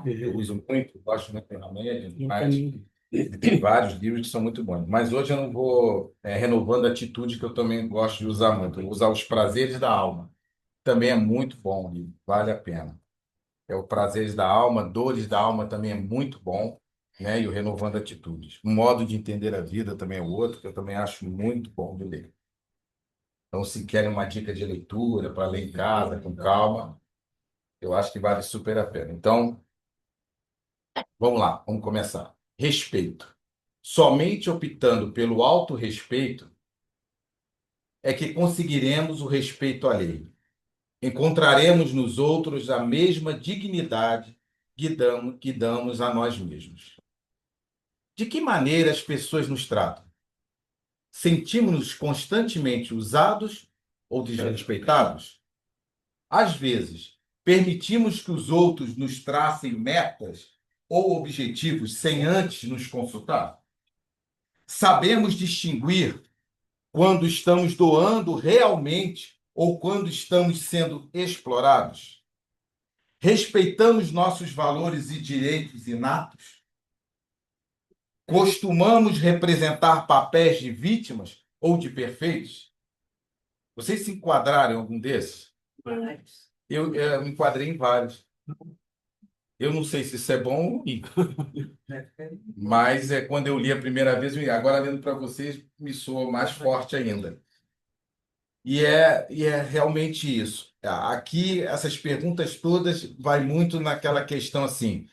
Eu uso muito, gosto muito da ferramenta, mas tem vários livros que são muito bons. Mas hoje eu não vou renovando a atitude que eu também gosto de usar muito. Eu vou usar Os Prazeres da Alma. Também é muito bom, livro, vale a pena. É o Prazeres da Alma, Dores da Alma também é muito bom, né? E o Renovando Atitudes. O Modo de Entender a Vida também é o outro, que eu também acho muito bom de ler. Então, se querem uma dica de leitura para ler em casa, com calma, eu acho que vale super a pena. Então, vamos lá, vamos começar. Respeito. Somente optando pelo autorrespeito é que conseguiremos o respeito alheio. Encontraremos nos outros a mesma dignidade que damos a nós mesmos. De que maneira as pessoas nos tratam? Sentimos-nos constantemente usados ou desrespeitados? Às vezes, permitimos que os outros nos tracem metas ou objetivos sem antes nos consultar? Sabemos distinguir quando estamos doando realmente ou quando estamos sendo explorados? Respeitamos nossos valores e direitos inatos? Costumamos representar papéis de vítimas ou de perfeitos? Vocês se enquadraram em algum desses? Eu me enquadrei em vários. Eu não sei se isso é bom ou ruim, mas quando eu li a primeira vez, agora lendo para vocês, me soa mais forte ainda. E é realmente isso. Aqui, essas perguntas todas vai muito naquela questão assim: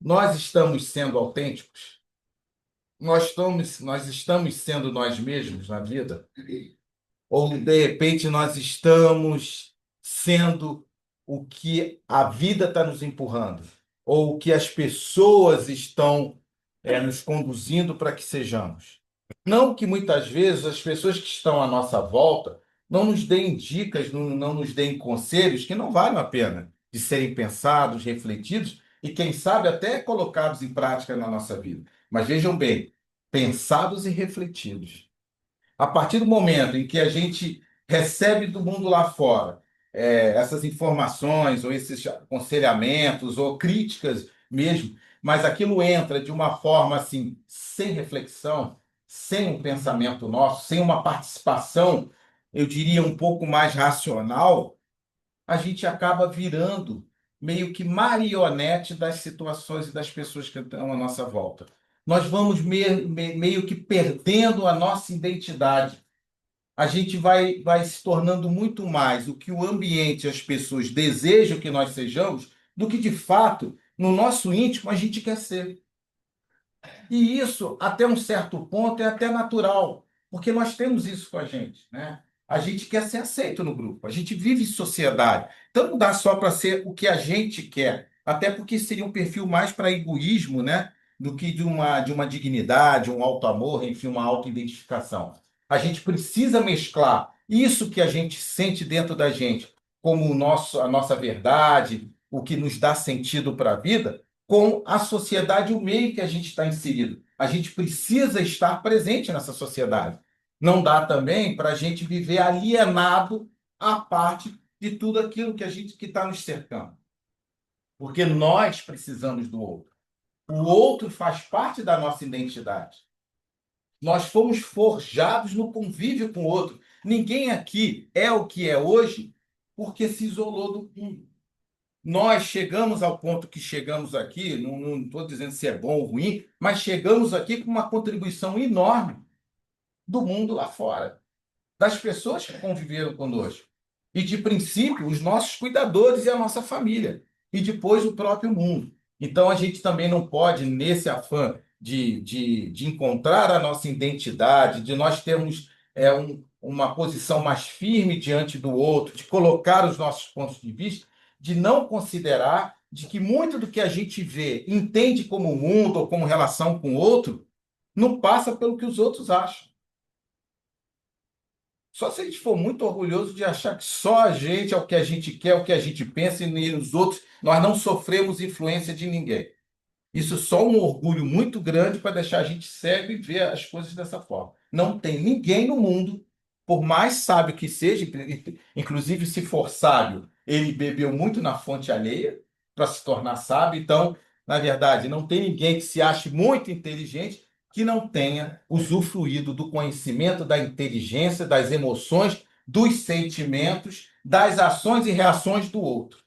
nós estamos sendo autênticos? Nós estamos sendo nós mesmos na vida? Ou, de repente, nós estamos sendo o que a vida está nos empurrando? Ou o que as pessoas estão, nos conduzindo para que sejamos? Não que muitas vezes as pessoas que estão à nossa volta não nos deem dicas, não nos deem conselhos que não valem a pena de serem pensados, refletidos e, quem sabe, até colocados em prática na nossa vida. Mas vejam bem, pensados e refletidos. A partir do momento em que a gente recebe do mundo lá fora essas informações, ou esses aconselhamentos, ou críticas mesmo, mas aquilo entra de uma forma assim, sem reflexão, sem um pensamento nosso, sem uma participação, eu diria, um pouco mais racional, a gente acaba virando meio que marionete das situações e das pessoas que estão à nossa volta. Nós vamos meio que perdendo a nossa identidade. A gente vai se tornando muito mais o que o ambiente e as pessoas desejam que nós sejamos do que, de fato, no nosso íntimo, a gente quer ser. E isso, até um certo ponto, é até natural, porque nós temos isso com a gente, né? A gente quer ser aceito no grupo, a gente vive em sociedade. Então não dá só para ser o que a gente quer, até porque seria um perfil mais para egoísmo, né? Do que de uma dignidade, um auto-amor, enfim, uma auto-identificação. A gente precisa mesclar isso que a gente sente dentro da gente como a nossa verdade, o que nos dá sentido para a vida, com a sociedade e o meio que a gente está inserido. A gente precisa estar presente nessa sociedade. Não dá também para a gente viver alienado à parte de tudo aquilo que a gente que está nos cercando, porque nós precisamos do outro. O outro faz parte da nossa identidade. Nós fomos forjados no convívio com o outro. Ninguém aqui é o que é hoje porque se isolou do mundo. Nós chegamos ao ponto que chegamos aqui, não estou dizendo se é bom ou ruim, mas chegamos aqui com uma contribuição enorme do mundo lá fora, das pessoas que conviveram conosco. E, de princípio, os nossos cuidadores e a nossa família. E depois o próprio mundo. Então, a gente também não pode, nesse afã de encontrar a nossa identidade, de nós termos uma posição mais firme diante do outro, de colocar os nossos pontos de vista, de não considerar de que muito do que a gente vê, entende como mundo ou como relação com o outro, não passa pelo que os outros acham. Só se a gente for muito orgulhoso de achar que só a gente é o que a gente quer, o que a gente pensa, e os outros, nós não sofremos influência de ninguém. Isso é só um orgulho muito grande para deixar a gente cego e ver as coisas dessa forma. Não tem ninguém no mundo, por mais sábio que seja, inclusive se for sábio, ele bebeu muito na fonte alheia, para se tornar sábio. Então, na verdade, não tem ninguém que se ache muito inteligente que não tenha usufruído do conhecimento, da inteligência, das emoções, dos sentimentos, das ações e reações do outro.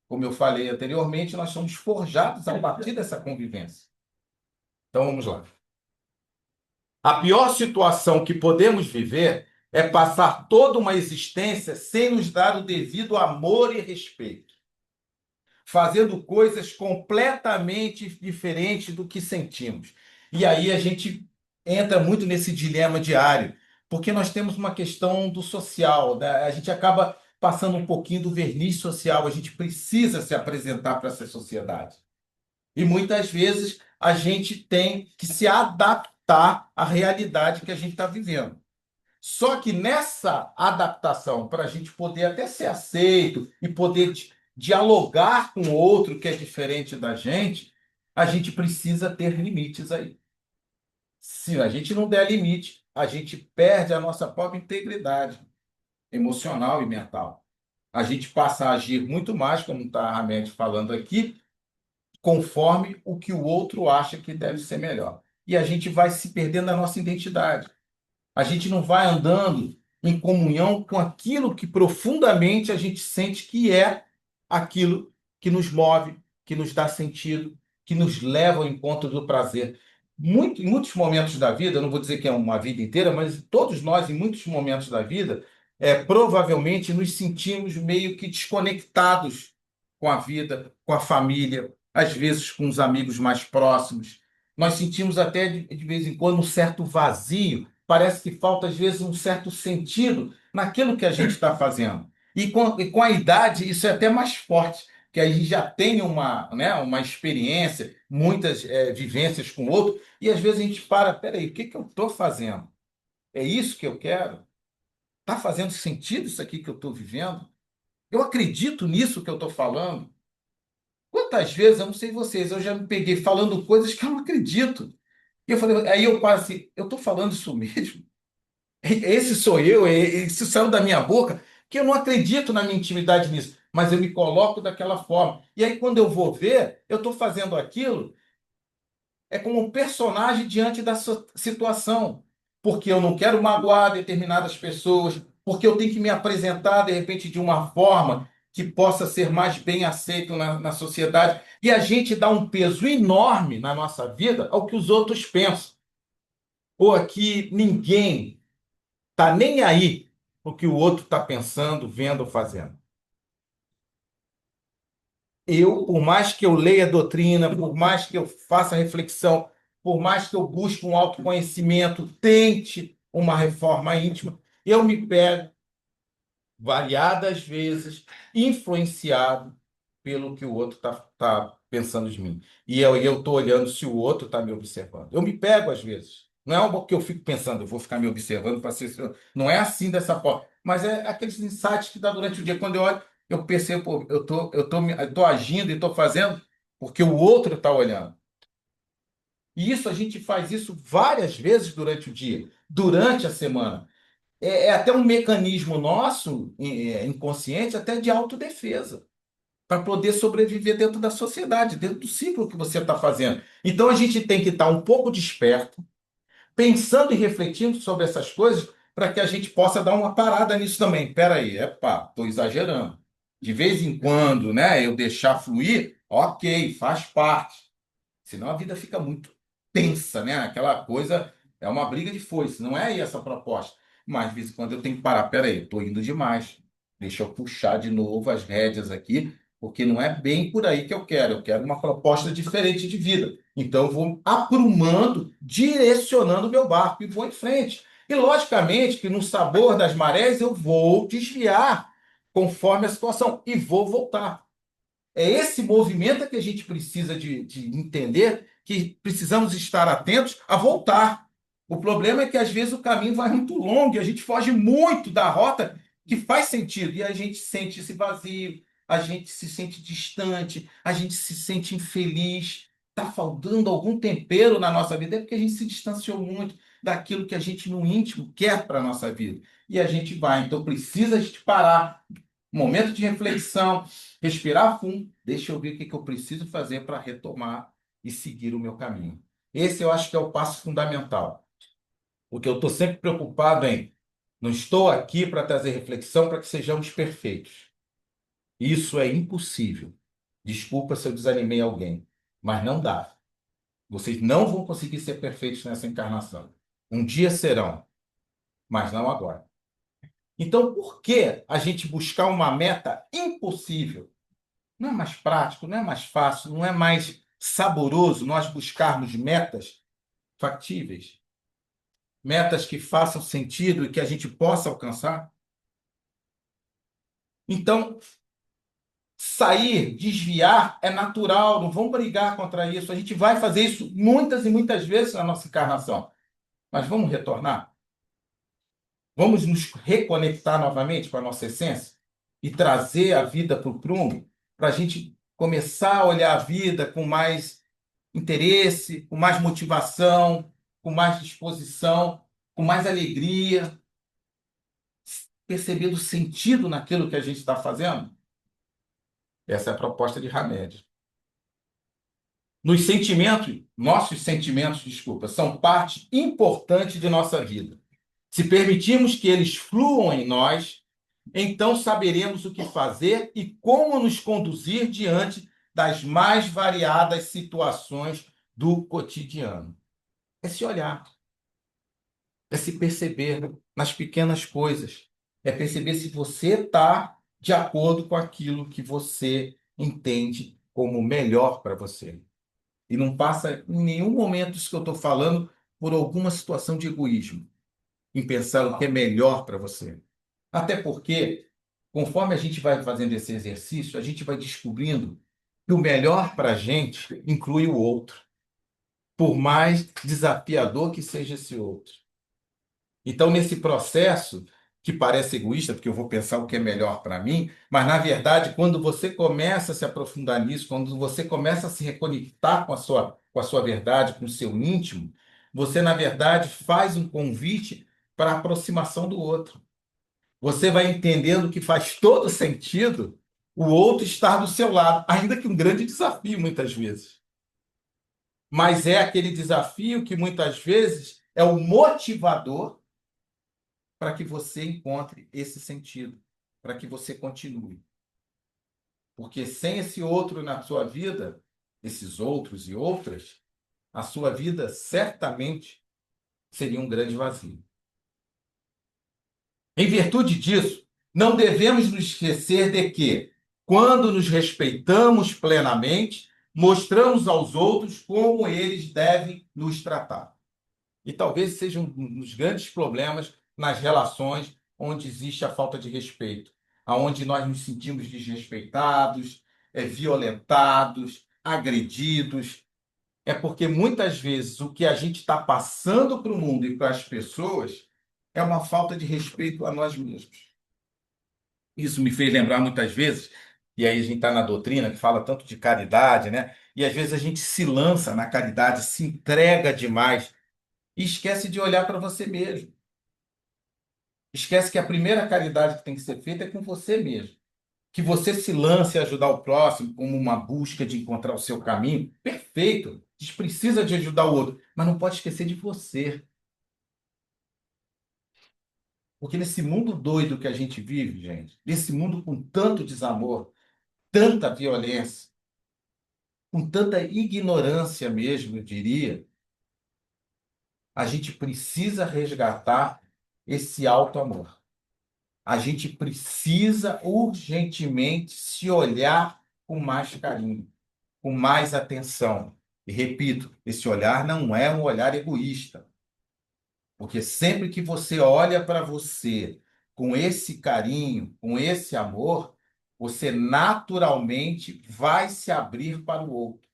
Como eu falei anteriormente, nós somos forjados a partir dessa convivência. Então, vamos lá. A pior situação que podemos viver é passar toda uma existência sem nos dar o devido amor e respeito, fazendo coisas completamente diferentes do que sentimos. E aí a gente entra muito nesse dilema diário, porque nós temos uma questão do social, né? A gente acaba passando um pouquinho do verniz social, a gente precisa se apresentar para essa sociedade. E muitas vezes a gente tem que se adaptar à realidade que a gente está vivendo. Só que nessa adaptação, para a gente poder até ser aceito e poder dialogar com o outro que é diferente da gente, a gente precisa ter limites aí. Se a gente não der limite, a gente perde a nossa própria integridade emocional e mental. A gente passa a agir muito mais, como está a Hamed falando aqui, conforme o que o outro acha que deve ser melhor. E a gente vai se perdendo a nossa identidade. A gente não vai andando em comunhão com aquilo que profundamente a gente sente que é aquilo que nos move, que nos dá sentido, que nos leva ao encontro do prazer. Em muitos momentos da vida, eu não vou dizer que é uma vida inteira, mas todos nós, em muitos momentos da vida, provavelmente nos sentimos meio que desconectados com a vida, com a família, às vezes com os amigos mais próximos. Nós sentimos até, de vez em quando, um certo vazio. Parece que falta, às vezes, um certo sentido naquilo que a gente está fazendo. E com a idade, isso é até mais forte, que a gente já tem uma, né, uma experiência, muitas vivências com o outro, e às vezes a gente para, peraí, o que que eu estou fazendo? É isso que eu quero? Está fazendo sentido isso aqui que eu estou vivendo? Eu acredito nisso que eu estou falando? Quantas vezes, eu não sei vocês, eu já me peguei falando coisas que eu não acredito. E eu falei, aí eu passo assim, eu estou falando isso mesmo? Esse sou eu, isso saiu da minha boca, que eu não acredito na minha intimidade nisso, mas eu me coloco daquela forma. E aí, quando eu vou ver, eu estou fazendo aquilo, como um personagem diante da situação, porque eu não quero magoar determinadas pessoas, porque eu tenho que me apresentar, de repente, de uma forma que possa ser mais bem aceito na sociedade. E a gente dá um peso enorme na nossa vida ao que os outros pensam, ou aqui ninguém tá nem aí o que o outro está pensando, vendo ou fazendo. Eu, por mais que eu leia a doutrina, por mais que eu faça reflexão, por mais que eu busque um autoconhecimento, tente uma reforma íntima, eu me pego variadas vezes influenciado pelo que o outro tá pensando de mim. E eu estou olhando se o outro está me observando. Eu me pego às vezes. Não é algo que eu fico pensando, eu vou ficar me observando para ser. Não é assim dessa forma. Mas é aqueles insights que dá durante o dia. Quando eu olho, eu percebo, pô, eu tô agindo e estou fazendo porque o outro está olhando. E isso a gente faz isso várias vezes durante o dia, durante a semana. É até um mecanismo nosso, inconsciente, até de autodefesa para poder sobreviver dentro da sociedade, dentro do ciclo que você está fazendo. Então a gente tem que estar um pouco desperto, pensando e refletindo sobre essas coisas, para que a gente possa dar uma parada nisso também. Espera aí, estou exagerando. De vez em quando, né, eu deixar fluir, ok, faz parte. Senão a vida fica muito tensa, né? Aquela coisa é uma briga de foice, não é essa a proposta. Mas de vez em quando eu tenho que parar, peraí, estou indo demais. Deixa eu puxar de novo as rédeas aqui, porque não é bem por aí que eu quero. Eu quero uma proposta diferente de vida. Então eu vou aprumando, direcionando o meu barco e vou em frente. E logicamente que no sabor das marés eu vou desviar conforme a situação e vou voltar. É esse movimento que a gente precisa de entender, que precisamos estar atentos a voltar. O problema é que às vezes o caminho vai muito longo e a gente foge muito da rota que faz sentido. E a gente sente esse vazio, a gente se sente distante, a gente se sente infeliz. Está faltando algum tempero na nossa vida, é porque a gente se distanciou muito daquilo que a gente no íntimo quer para a nossa vida. E a gente vai. Então precisa a gente parar um momento de reflexão, respirar fundo, deixa eu ver o que eu preciso fazer para retomar e seguir o meu caminho. Esse eu acho que é o passo fundamental, porque eu estou sempre preocupado em, não estou aqui para trazer reflexão para que sejamos perfeitos. Isso é impossível. Desculpa se eu desanimei alguém, mas não dá. Vocês não vão conseguir ser perfeitos nessa encarnação. Um dia serão, mas não agora. Então, por que a gente buscar uma meta impossível? Não é mais prático, não é mais fácil, não é mais saboroso nós buscarmos metas factíveis, metas que façam sentido e que a gente possa alcançar? Então, sair, desviar é natural, não vamos brigar contra isso. A gente vai fazer isso muitas e muitas vezes na nossa encarnação, mas vamos retornar? Vamos nos reconectar novamente com a nossa essência e trazer a vida para o prumo, para a gente começar a olhar a vida com mais interesse, com mais motivação, com mais disposição, com mais alegria, percebendo sentido naquilo que a gente está fazendo? Essa é a proposta de Hamed. Nos sentimentos, nossos sentimentos, desculpa, são parte importante de nossa vida. Se permitirmos que eles fluam em nós, então saberemos o que fazer e como nos conduzir diante das mais variadas situações do cotidiano. É se olhar, é se perceber nas pequenas coisas, é perceber se você está de acordo com aquilo que você entende como melhor para você. E não passa em nenhum momento isso que eu estou falando por alguma situação de egoísmo, em pensar o que é melhor para você. Até porque, conforme a gente vai fazendo esse exercício, a gente vai descobrindo que o melhor para a gente inclui o outro, por mais desafiador que seja esse outro. Então, nesse processo, que parece egoísta, porque eu vou pensar o que é melhor para mim, mas, na verdade, quando você começa a se aprofundar nisso, quando você começa a se reconectar com a sua verdade, com o seu íntimo, você, na verdade, faz um convite para a aproximação do outro. Você vai entendendo que faz todo sentido o outro estar do seu lado, ainda que um grande desafio, muitas vezes. Mas é aquele desafio que, muitas vezes, é o motivador para que você encontre esse sentido, para que você continue. Porque sem esse outro na sua vida, esses outros e outras, a sua vida certamente seria um grande vazio. Em virtude disso, não devemos nos esquecer de que, quando nos respeitamos plenamente, mostramos aos outros como eles devem nos tratar. E talvez seja um dos grandes problemas nas relações onde existe a falta de respeito, aonde nós nos sentimos desrespeitados, violentados, agredidos. É porque muitas vezes o que a gente está passando para o mundo e para as pessoas é uma falta de respeito a nós mesmos. Isso me fez lembrar muitas vezes, e aí a gente está na doutrina que fala tanto de caridade, né? E às vezes a gente se lança na caridade, se entrega demais e esquece de olhar para você mesmo. Esquece que a primeira caridade que tem que ser feita é com você mesmo. Que você se lance a ajudar o próximo como uma busca de encontrar o seu caminho. Perfeito. A gente precisa de ajudar o outro, mas não pode esquecer de você. Porque nesse mundo doido que a gente vive, gente, nesse mundo com tanto desamor, tanta violência, com tanta ignorância mesmo, eu diria, a gente precisa resgatar esse alto amor. A gente precisa urgentemente se olhar com mais carinho, com mais atenção. E repito, esse olhar não é um olhar egoísta, porque sempre que você olha para você com esse carinho, com esse amor, você naturalmente vai se abrir para o outro.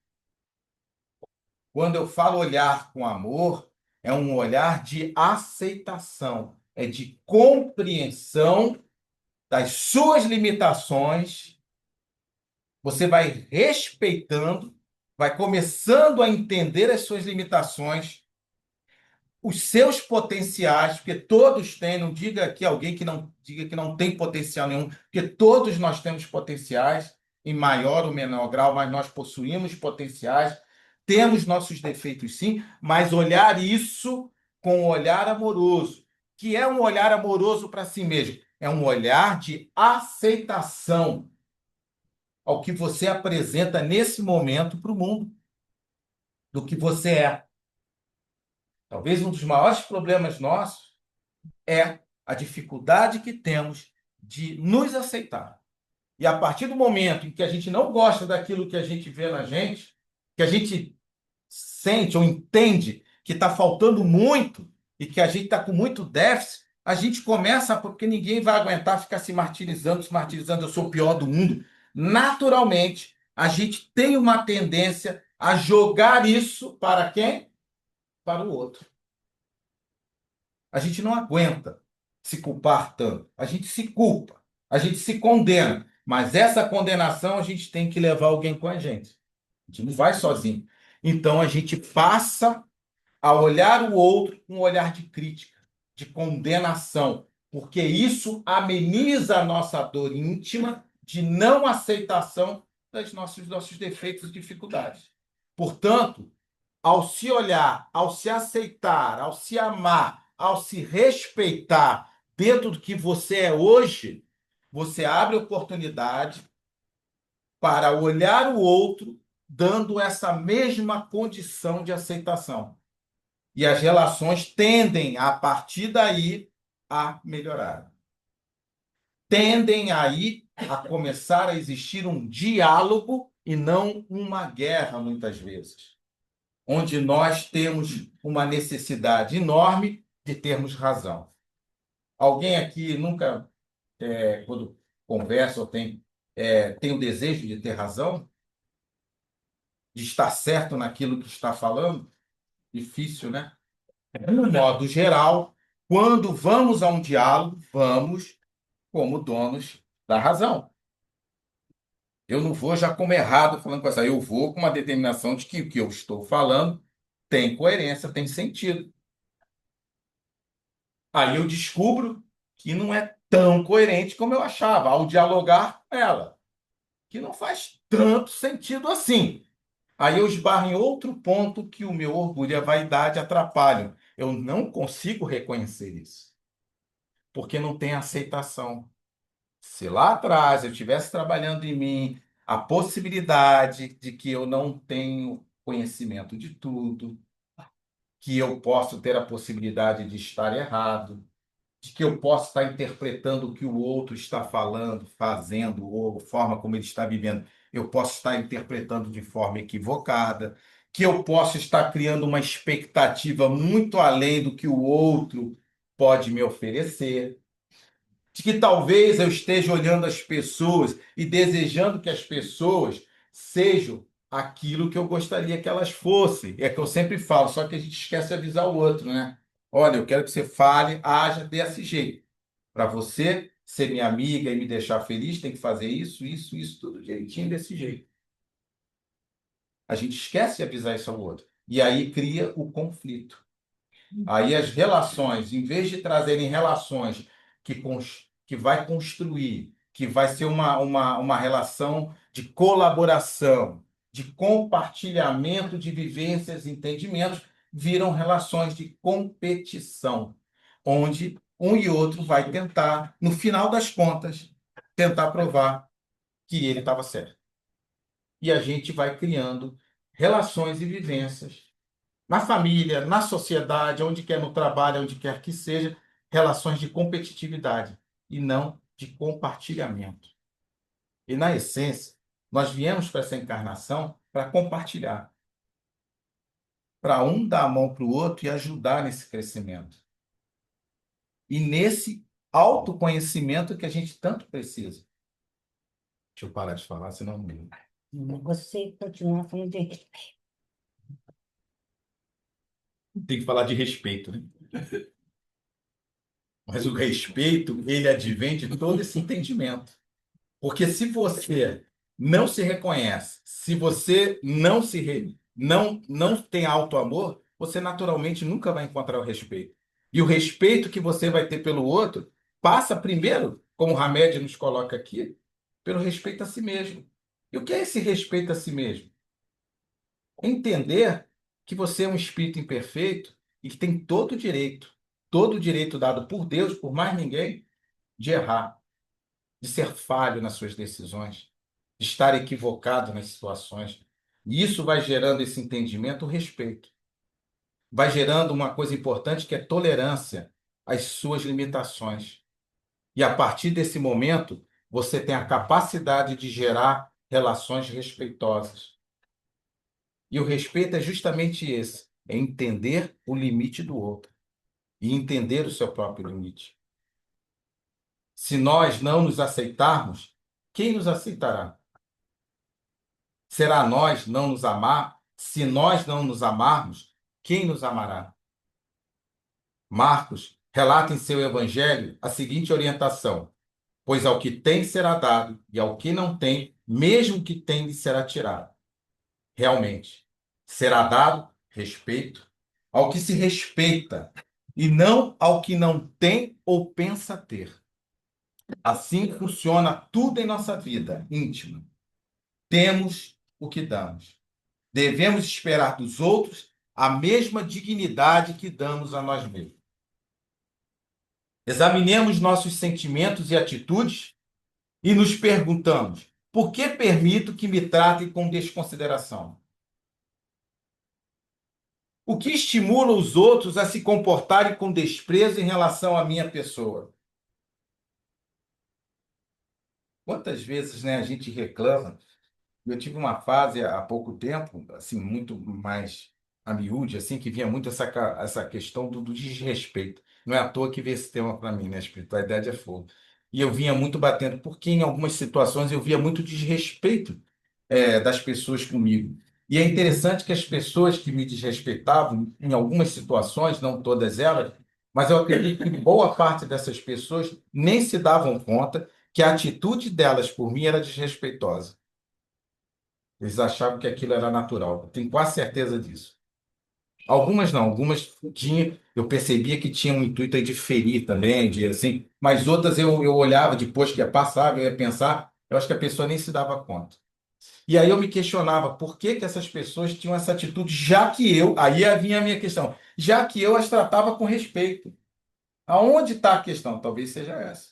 Quando eu falo olhar com amor, é um olhar de aceitação, é de compreensão das suas limitações. Você vai respeitando, vai começando a entender as suas limitações, os seus potenciais, porque todos têm, não diga aqui alguém que não diga que não tem potencial nenhum, porque todos nós temos potenciais, em maior ou menor grau, mas nós possuímos potenciais, temos nossos defeitos sim, mas olhar isso com um olhar amoroso, que é um olhar amoroso para si mesmo, é um olhar de aceitação ao que você apresenta nesse momento para o mundo, do que você é. Talvez um dos maiores problemas nossos é a dificuldade que temos de nos aceitar. E a partir do momento em que a gente não gosta daquilo que a gente vê na gente, que a gente sente ou entende que está faltando muito e que a gente está com muito déficit, a gente começa, porque ninguém vai aguentar ficar se martirizando, eu sou o pior do mundo. Naturalmente, a gente tem uma tendência a jogar isso para quem? Para o outro. A gente não aguenta se culpar tanto. A gente se culpa, a gente se condena. Mas essa condenação a gente tem que levar alguém com a gente. A gente não vai sozinho. Então a gente passa a olhar o outro com um olhar de crítica, de condenação, porque isso ameniza a nossa dor íntima de não aceitação dos nossos defeitos e dificuldades. Portanto, ao se olhar, ao se aceitar, ao se amar, ao se respeitar dentro do que você é hoje, você abre oportunidade para olhar o outro dando essa mesma condição de aceitação. E as relações tendem, a partir daí, a melhorar. Tendem aí a começar a existir um diálogo e não uma guerra, muitas vezes, onde nós temos uma necessidade enorme de termos razão. Alguém aqui nunca, quando conversa ou tem o desejo de ter razão, de estar certo naquilo que está falando? Difícil, né? No modo geral, quando vamos a um diálogo, vamos como donos da razão. Eu não vou já como errado falando com essa, eu vou com uma determinação de que o que eu estou falando tem coerência, tem sentido. Aí eu descubro que não é tão coerente como eu achava ao dialogar com ela, que não faz tanto sentido assim. Aí eu esbarro em outro ponto que o meu orgulho e a vaidade atrapalham. Eu não consigo reconhecer isso, porque não tem aceitação. Se lá atrás eu estivesse trabalhando em mim a possibilidade de que eu não tenho conhecimento de tudo, que eu posso ter a possibilidade de estar errado, de que eu posso estar interpretando o que o outro está falando, fazendo, ou a forma como ele está vivendo, eu posso estar interpretando de forma equivocada, que eu posso estar criando uma expectativa muito além do que o outro pode me oferecer, de que talvez eu esteja olhando as pessoas e desejando que as pessoas sejam aquilo que eu gostaria que elas fossem. É que eu sempre falo, só que a gente esquece de avisar o outro, né? Olha, eu quero que você fale, haja desse jeito. Para você ser minha amiga e me deixar feliz, tem que fazer isso, tudo direitinho desse jeito. A gente esquece de avisar isso ao outro. E aí cria o conflito. Aí as relações, em vez de trazerem relações que vai construir, que vai ser uma relação de colaboração, de compartilhamento de vivências e entendimentos, viram relações de competição, onde um e outro vai tentar, no final das contas, tentar provar que ele estava certo. E a gente vai criando relações e vivências na família, na sociedade, onde quer no trabalho, onde quer que seja, relações de competitividade e não de compartilhamento. E, na essência, nós viemos para essa encarnação para compartilhar, para um dar a mão para o outro e ajudar nesse crescimento. E nesse autoconhecimento que a gente tanto precisa. Deixa eu parar de falar, senão não. Você continua falando de... Tem que falar de respeito, né? Mas o respeito, ele advém de todo esse entendimento. Porque se você não se reconhece, se você não tem auto-amor, você naturalmente nunca vai encontrar o respeito. E o respeito que você vai ter pelo outro passa primeiro, como o Hamed nos coloca aqui, pelo respeito a si mesmo. E o que é esse respeito a si mesmo? Entender que você é um espírito imperfeito e que tem todo o direito dado por Deus, por mais ninguém, de errar, de ser falho nas suas decisões, de estar equivocado nas situações. E isso vai gerando esse entendimento, o respeito. Vai gerando uma coisa importante que é tolerância às suas limitações. E a partir desse momento, você tem a capacidade de gerar relações respeitosas. E o respeito é justamente esse, é entender o limite do outro e entender o seu próprio limite. Se nós não nos aceitarmos, quem nos aceitará? Será nós não nos amar? Se nós não nos amarmos, quem nos amará? Marcos relata em seu evangelho a seguinte orientação: pois ao que tem será dado, e ao que não tem, mesmo que tem, lhe será tirado. Realmente, será dado respeito ao que se respeita, e não ao que não tem ou pensa ter. Assim funciona tudo em nossa vida íntima. Temos o que damos. Devemos esperar dos outros a mesma dignidade que damos a nós mesmos. Examinemos nossos sentimentos e atitudes e nos perguntamos: por que permito que me tratem com desconsideração? O que estimula os outros a se comportarem com desprezo em relação à minha pessoa? Quantas vezes, né, a gente reclama. Eu tive uma fase há pouco tempo, assim, muito mais a miúde, assim, que vinha muito essa questão do desrespeito. Não é à toa que veio esse tema para mim, né? A espiritualidade é fogo. E eu vinha muito batendo, porque em algumas situações eu via muito desrespeito das pessoas comigo. E é interessante que as pessoas que me desrespeitavam, em algumas situações, não todas elas, mas eu acredito que boa parte dessas pessoas nem se davam conta que a atitude delas por mim era desrespeitosa. Eles achavam que aquilo era natural. Eu tenho quase certeza disso. Algumas não, algumas tinham, eu percebia que tinham um intuito aí de ferir também, de assim, mas outras eu olhava depois que ia passar, eu ia pensar, eu acho que a pessoa nem se dava conta. E aí eu me questionava por que que essas pessoas tinham essa atitude, já que eu, aí vinha a minha questão, já que eu as tratava com respeito. Aonde está a questão? Talvez seja essa.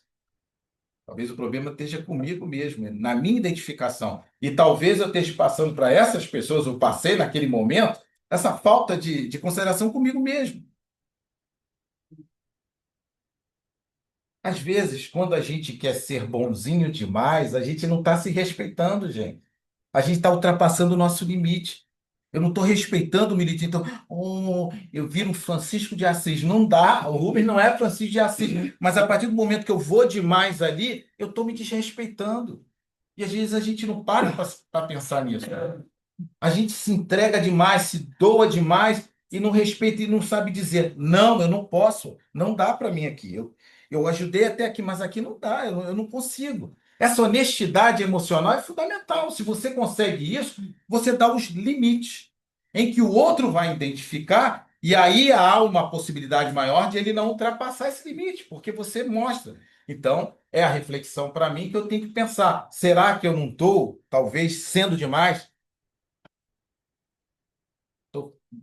Talvez o problema esteja comigo mesmo, na minha identificação. E talvez eu esteja passando para essas pessoas, eu passei naquele momento, essa falta de consideração comigo mesmo. Às vezes, quando a gente quer ser bonzinho demais, a gente não está se respeitando, gente. A gente está ultrapassando o nosso limite. Eu não estou respeitando o limite. Então, oh, eu viro um Francisco de Assis. Não dá. O Rubens não é Francisco de Assis. Mas a partir do momento que eu vou demais ali, eu estou me desrespeitando. E às vezes a gente não para para pensar nisso. A gente se entrega demais, se doa demais e não respeita e não sabe dizer: não, eu não posso, não dá para mim aqui. Eu ajudei até aqui, mas aqui não dá, eu não consigo. Essa honestidade emocional é fundamental. Se você consegue isso, você dá os limites em que o outro vai identificar, e aí há uma possibilidade maior de ele não ultrapassar esse limite, porque você mostra. Então, é a reflexão para mim que eu tenho que pensar: será que eu não estou, talvez, sendo demais?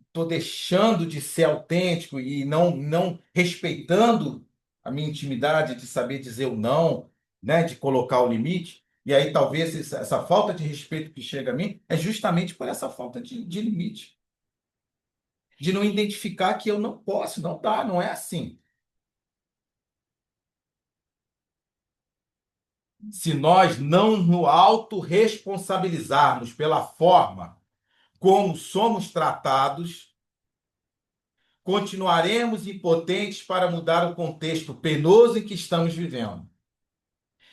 Estou deixando de ser autêntico e não respeitando a minha intimidade de saber dizer o não, né, de colocar o limite. E aí talvez essa falta de respeito que chega a mim é justamente por essa falta de limite, de não identificar que eu não posso, não dá, não é assim. Se nós não nos autorresponsabilizarmos pela forma como somos tratados, continuaremos impotentes para mudar o contexto penoso em que estamos vivendo.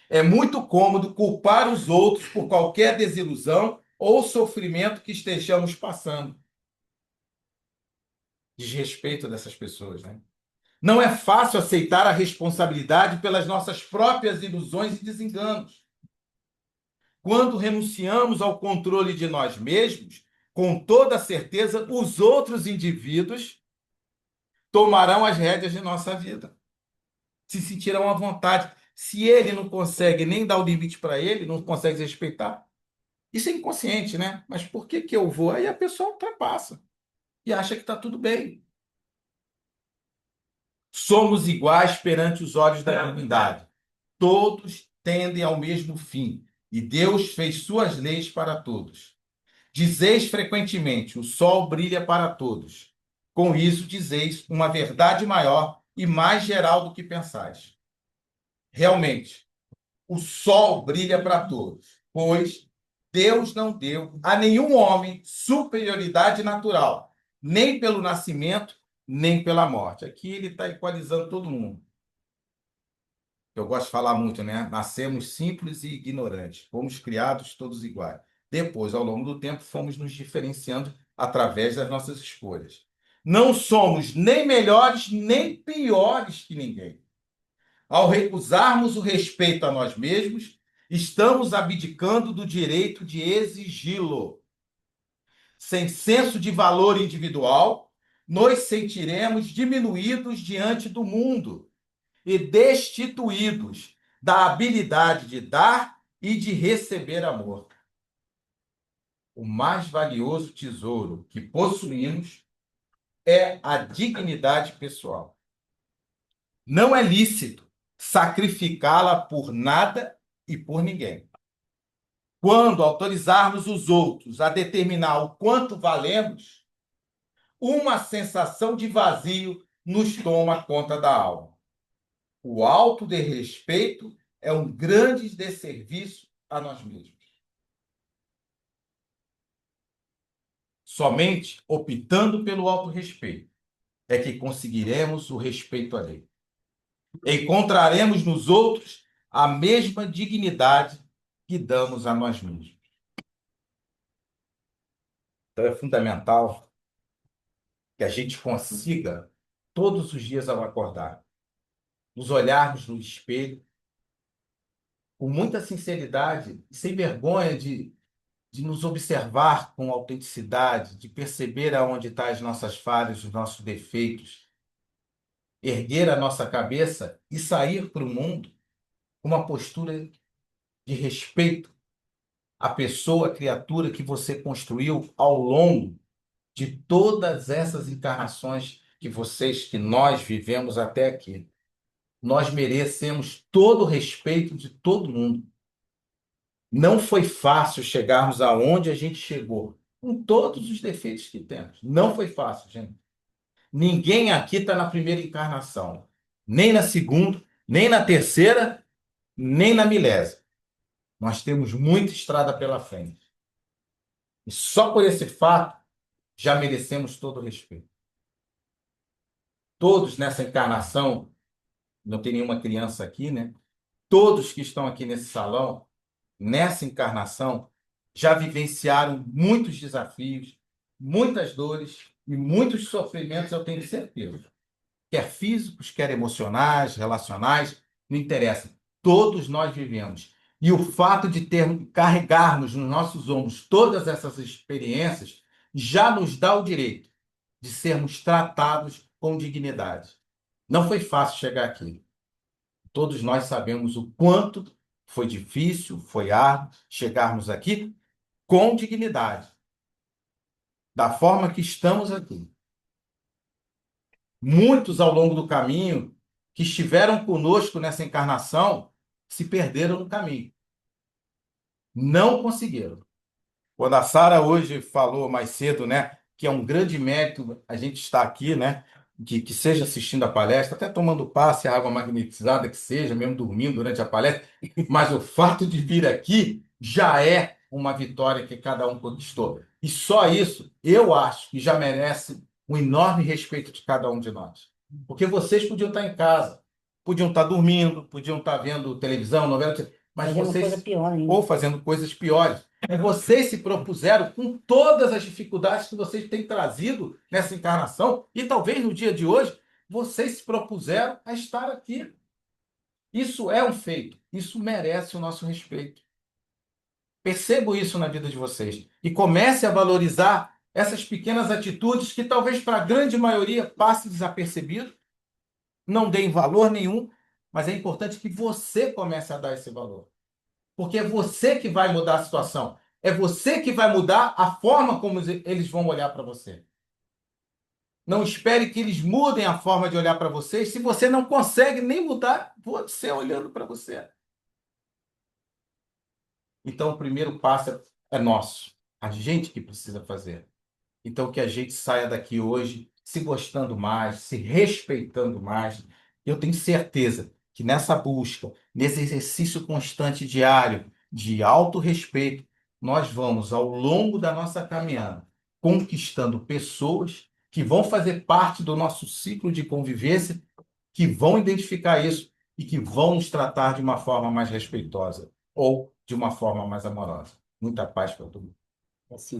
É muito cômodo culpar os outros por qualquer desilusão ou sofrimento que estejamos passando. Desrespeito dessas pessoas, né? Não é fácil aceitar a responsabilidade pelas nossas próprias ilusões e desenganos. Quando renunciamos ao controle de nós mesmos, com toda certeza, os outros indivíduos tomarão as rédeas de nossa vida. Se sentirão à vontade. Se ele não consegue nem dar o limite para ele, não consegue respeitar, isso é inconsciente, né? Mas por que que eu vou? Aí a pessoa ultrapassa e acha que está tudo bem. Somos iguais perante os olhos da divindade. Todos tendem ao mesmo fim, e Deus fez suas leis para todos. Dizeis frequentemente: o sol brilha para todos. Com isso, dizeis uma verdade maior e mais geral do que pensais. Realmente, o sol brilha para todos, pois Deus não deu a nenhum homem superioridade natural, nem pelo nascimento, nem pela morte. Aqui ele está equalizando todo mundo. Eu gosto de falar muito, né? Nascemos simples e ignorantes, fomos criados todos iguais. Depois, ao longo do tempo, fomos nos diferenciando através das nossas escolhas. Não somos nem melhores nem piores que ninguém. Ao recusarmos o respeito a nós mesmos, estamos abdicando do direito de exigi-lo. Sem senso de valor individual, nos sentiremos diminuídos diante do mundo e destituídos da habilidade de dar e de receber amor. O mais valioso tesouro que possuímos é a dignidade pessoal. Não é lícito sacrificá-la por nada e por ninguém. Quando autorizarmos os outros a determinar o quanto valemos, uma sensação de vazio nos toma conta da alma. O autodesrespeito é um grande desserviço a nós mesmos. Somente optando pelo autorrespeito é que conseguiremos o respeito alheio. Encontraremos nos outros a mesma dignidade que damos a nós mesmos. Então é fundamental que a gente consiga, todos os dias ao acordar, nos olharmos no espelho com muita sinceridade e sem vergonha de nos observar com autenticidade, de perceber aonde estão as nossas falhas, os nossos defeitos, erguer a nossa cabeça e sair para o mundo com uma postura de respeito à pessoa, à criatura que você construiu ao longo de todas essas encarnações que nós vivemos até aqui. Nós merecemos todo o respeito de todo mundo. Não foi fácil chegarmos aonde a gente chegou, com todos os defeitos que temos. Não foi fácil, gente. Ninguém aqui está na primeira encarnação, nem na segunda, nem na terceira, nem na milésima. Nós temos muita estrada pela frente. E só por esse fato já merecemos todo o respeito. Todos nessa encarnação, não tem nenhuma criança aqui, né? Todos que estão aqui nesse salão, nessa encarnação, já vivenciaram muitos desafios, muitas dores e muitos sofrimentos, eu tenho certeza. Quer físicos, quer emocionais, relacionais, não interessa. Todos nós vivemos. E o fato de carregarmos nos nossos ombros todas essas experiências já nos dá o direito de sermos tratados com dignidade. Não foi fácil chegar aqui. Todos nós sabemos o quanto foi difícil, foi árduo chegarmos aqui com dignidade, da forma que estamos aqui. Muitos ao longo do caminho que estiveram conosco nessa encarnação se perderam no caminho. Não conseguiram. Quando a Sara hoje falou mais cedo, né, que é um grande mérito a gente estar aqui, né, que seja assistindo a palestra, até tomando passe, a água magnetizada que seja, mesmo dormindo durante a palestra, mas o fato de vir aqui já é uma vitória que cada um conquistou. E só isso, eu acho que já merece um enorme respeito de cada um de nós. Porque vocês podiam estar em casa, podiam estar dormindo, podiam estar vendo televisão, novela, mas Fazendo coisa vocês pior ainda. ou fazendo coisas piores. Vocês se propuseram com todas as dificuldades que vocês têm trazido nessa encarnação, e talvez no dia de hoje, vocês se propuseram a estar aqui. Isso é um feito, isso merece o nosso respeito. Percebo isso na vida de vocês. E comece a valorizar essas pequenas atitudes que talvez para a grande maioria passe desapercebido, não deem valor nenhum, mas é importante que você comece a dar esse valor. Porque é você que vai mudar a situação. É você que vai mudar a forma como eles vão olhar para você. Não espere que eles mudem a forma de olhar para você se você não consegue nem mudar você olhando para você. Então, o primeiro passo é nosso. A gente que precisa fazer. Então, que a gente saia daqui hoje se gostando mais, se respeitando mais. Eu tenho certeza que nessa busca, nesse exercício constante diário de autorrespeito, nós vamos, ao longo da nossa caminhada, conquistando pessoas que vão fazer parte do nosso ciclo de convivência, que vão identificar isso e que vão nos tratar de uma forma mais respeitosa ou de uma forma mais amorosa. Muita paz para todo mundo. Assim,